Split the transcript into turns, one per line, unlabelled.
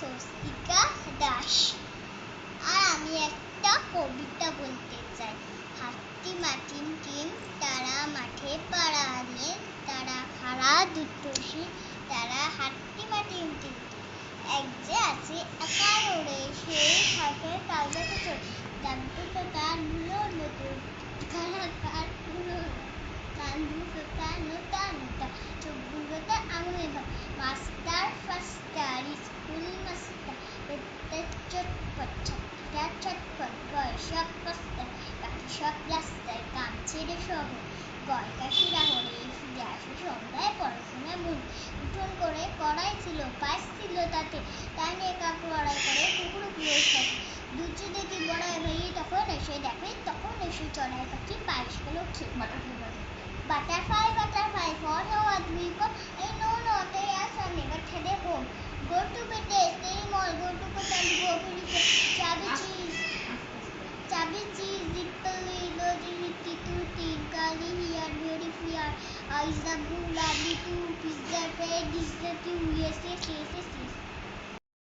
স্বস্তিকা দাস। আর আমি একটা কবিতা বলতে চাই। হাট্টি মাটিন টিন তারা মাঠে পাড়া দিয়ে, তারা খাড়া দুটো শির, তারা হাট্টি মাটিন টিন। এক যে আছে একা ওড়ে, সেই থাকে কালজাতে চোর, দাদুটা তার নুলো নতুন কানাকার নুলো কান দুটো তার নোটা নোটা, চোখগুলো তার আঙুলে ভাত, মাস্টার ফাস্টার স্কুল মাস্টার, চটপট ছাত্রীরা ছটপট, বয়সব কস্তার বাকি সব রাস্তায় কান ছেড়ে শহর, গয় কাশিরা হলে ফিরে আসে সন্ধ্যায় পড়াশোনা মন, উঠোন করে কড়াই ছিল পায়েস ছিল তাতে, তাই নিয়ে কাকু লড়াই করে কুকুর কুকুরের সাথে, দুচি দেখি বড়াই ভাই তখন এসে দেখে, তখন এসে চড়াই পাখি পায়েস গুলো খেয়ে butterfly for no ugly for I know not the yes I never had a home, go to bed stay mall, go to bed go for chubby cheese ripple logic to teen curly hair beautiful hair eyes the blue lovely too pizza bread is the two yes yes yes yes yes